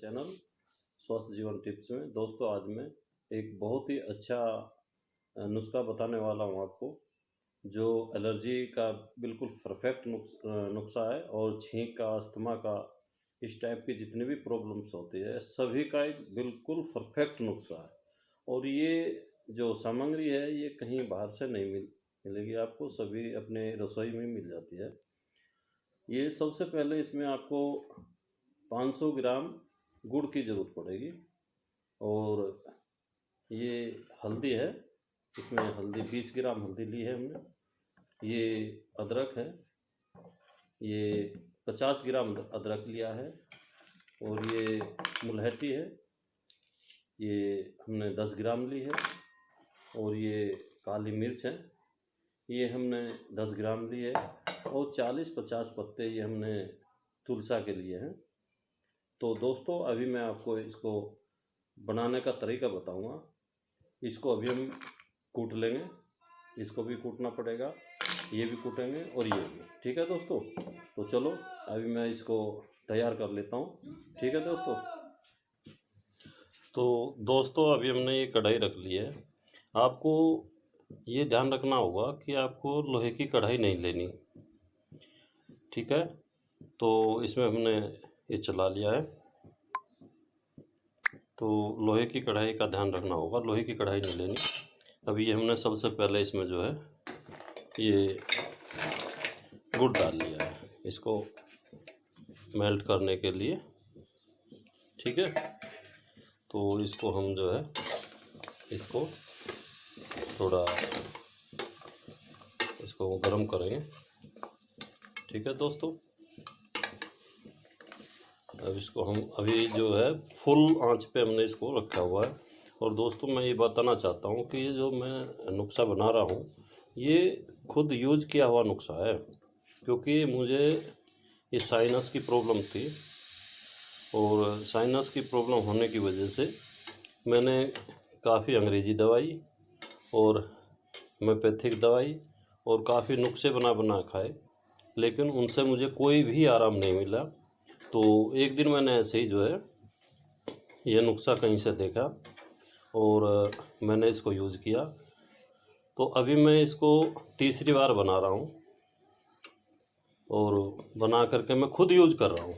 Channel स्वस्थ जीवन tips में। दोस्तों, आज मैं एक बहुत ही अच्छा नुस्खा बताने वाला हूं आपको, जो एलर्जी का बिल्कुल परफेक्ट नुस्खा है। और छींक का, अस्थमा का, इस टाइप की जितनी भी प्रॉब्लम्स होती है सभी का एक बिल्कुल परफेक्ट नुस्खा है। और ये जो सामग्री है ये कहीं बाहर से नहीं मिलेगी आपको, सभी अपने रसोई में मिल जाती है। ये सबसे पहले इसमें आपको 500 ग्राम गुड़ की ज़रूरत पड़ेगी। और ये हल्दी है, इसमें हल्दी 20 ग्राम हल्दी ली है हमने। ये अदरक है, ये 50 ग्राम अदरक लिया है। और ये मुलहटी है, ये हमने 10 ग्राम ली है। और ये काली मिर्च है, ये हमने 10 ग्राम ली है। और 40-50 पत्ते ये हमने तुलसा के लिए हैं। तो दोस्तों, अभी मैं आपको इसको बनाने का तरीका बताऊंगा। इसको अभी हम कूट लेंगे, इसको भी कूटना पड़ेगा, ये भी कूटेंगे और ये भी। ठीक है दोस्तों, तो चलो अभी मैं इसको तैयार कर लेता हूँ। ठीक है दोस्तों। तो दोस्तों, अभी हमने ये कढ़ाई रख ली है। आपको ये ध्यान रखना होगा कि आपको लोहे की कढ़ाई नहीं लेनी। ठीक है, तो इसमें हमने ये चला लिया है। तो लोहे की कढ़ाई का ध्यान रखना होगा, लोहे की कढ़ाई नहीं लेनी। अभी ये हमने सबसे पहले इसमें जो है ये गुड़ डाल लिया है, इसको मेल्ट करने के लिए। ठीक है, तो इसको हम जो है इसको थोड़ा इसको गर्म करेंगे। ठीक है दोस्तों, अब इसको हम अभी जो है फुल आंच पे हमने इसको रखा हुआ है। और दोस्तों, मैं ये बताना चाहता हूँ कि ये जो मैं नुस्खा बना रहा हूँ ये खुद यूज किया हुआ नुस्खा है, क्योंकि मुझे ये साइनस की प्रॉब्लम थी। और साइनस की प्रॉब्लम होने की वजह से मैंने काफ़ी अंग्रेज़ी दवाई और होम्योपैथिक दवाई और काफ़ी नुस्खे बना खाए, लेकिन उनसे मुझे कोई भी आराम नहीं मिला। तो एक दिन मैंने ऐसे ही जो है ये नुस्खा कहीं से देखा और मैंने इसको यूज़ किया। तो अभी मैं इसको तीसरी बार बना रहा हूँ और बना करके मैं खुद यूज़ कर रहा हूँ।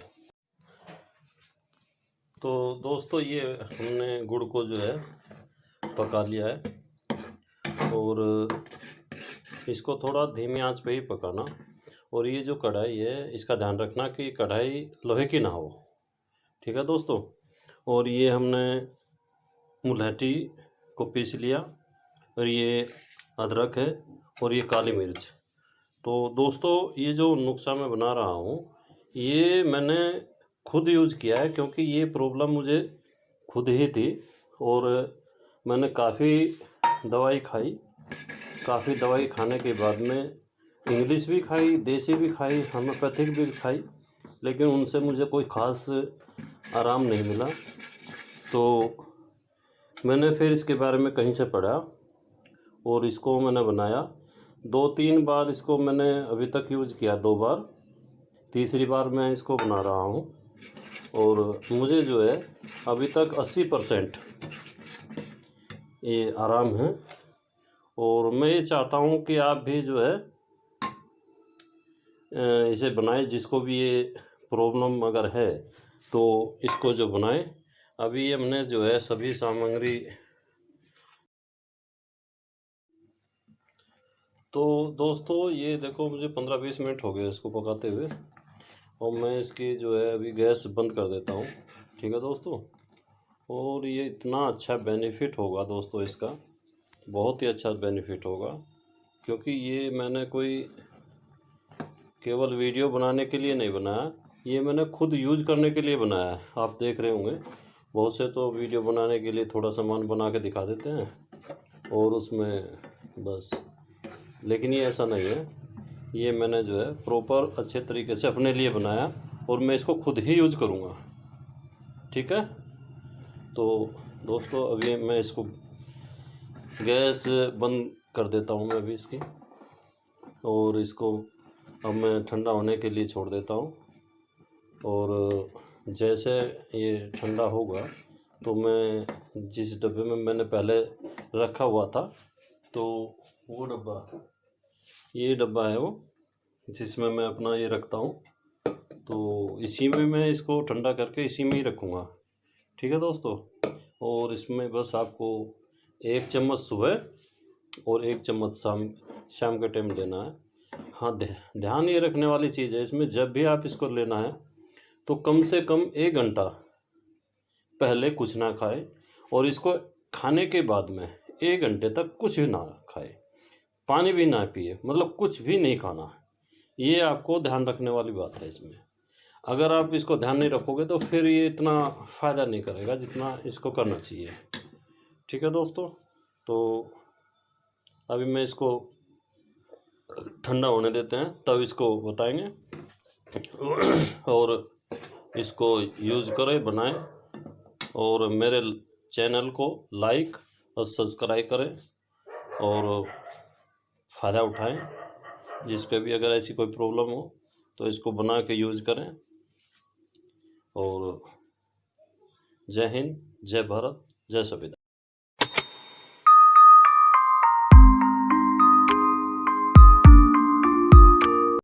तो दोस्तों, ये हमने गुड़ को जो है पका लिया है और इसको थोड़ा धीमी आंच पे ही पकाना। और ये जो कढ़ाई है इसका ध्यान रखना कि कढ़ाई लोहे की ना हो। ठीक है दोस्तों। और ये हमने मुलहटी को पीस लिया, और ये अदरक है और ये काली मिर्च। तो दोस्तों, ये जो नुस्खा मैं बना रहा हूँ ये मैंने खुद यूज़ किया है, क्योंकि ये प्रॉब्लम मुझे खुद ही थी। और मैंने काफ़ी दवाई खाई, काफ़ी दवाई खाने के बाद में इंग्लिश भी खाई, देसी भी खाई, होम्योपैथिक भी खाई, लेकिन उनसे मुझे कोई ख़ास आराम नहीं मिला। तो मैंने फिर इसके बारे में कहीं से पढ़ा और इसको मैंने बनाया। 2-3 बार इसको मैंने अभी तक यूज़ किया, 2 बार, तीसरी बार मैं इसको बना रहा हूँ। और मुझे जो है अभी तक 80% ये आराम है। और मैं ये चाहता हूँ कि आप भी जो है इसे बनाएं, जिसको भी ये प्रॉब्लम अगर है तो इसको जो बनाएं। अभी हमने जो है सभी सामग्री, तो दोस्तों ये देखो मुझे 15-20 मिनट हो गए इसको पकाते हुए, और मैं इसकी जो है अभी गैस बंद कर देता हूँ। ठीक है दोस्तों। और ये इतना अच्छा बेनिफिट होगा दोस्तों, इसका बहुत ही अच्छा बेनिफिट होगा, क्योंकि ये मैंने कोई केवल वीडियो बनाने के लिए नहीं बनाया, ये मैंने खुद यूज़ करने के लिए बनाया है। आप देख रहे होंगे बहुत से तो वीडियो बनाने के लिए थोड़ा सामान बना के दिखा देते हैं और उसमें बस, लेकिन ये ऐसा नहीं है। ये मैंने जो है प्रॉपर अच्छे तरीके से अपने लिए बनाया और मैं इसको खुद ही यूज़ करूँगा। ठीक है, तो दोस्तों अभी मैं इसको गैस बंद कर देता हूँ मैं अभी इसकी, और इसको अब मैं ठंडा होने के लिए छोड़ देता हूँ। और जैसे ये ठंडा होगा तो मैं जिस डब्बे में मैंने पहले रखा हुआ था, तो वो डब्बा, ये डब्बा है वो जिसमें मैं अपना ये रखता हूँ, तो इसी में मैं इसको ठंडा करके इसी में ही रखूँगा। ठीक है दोस्तों। और इसमें बस आपको 1 चम्मच सुबह और 1 चम्मच शाम के टाइम लेना है। हाँ, ध्यान ये रखने वाली चीज़ है इसमें, जब भी आप इसको लेना है तो कम से कम 1 घंटा पहले कुछ ना खाए, और इसको खाने के बाद में 1 घंटे तक कुछ भी ना खाए, पानी भी ना पिए, मतलब कुछ भी नहीं खाना। ये आपको ध्यान रखने वाली बात है इसमें। अगर आप इसको ध्यान नहीं रखोगे तो फिर ये इतना फ़ायदा नहीं करेगा जितना इसको करना चाहिए। ठीक है दोस्तों। तो अभी मैं इसको ठंडा होने देते हैं, तब इसको बताएंगे। और इसको यूज़ करें, बनाएं, और मेरे चैनल को लाइक और सब्सक्राइब करें और फ़ायदा उठाएं। जिसके भी अगर ऐसी कोई प्रॉब्लम हो तो इसको बना के यूज़ करें। और जय हिंद, जय भारत, जय संविधान।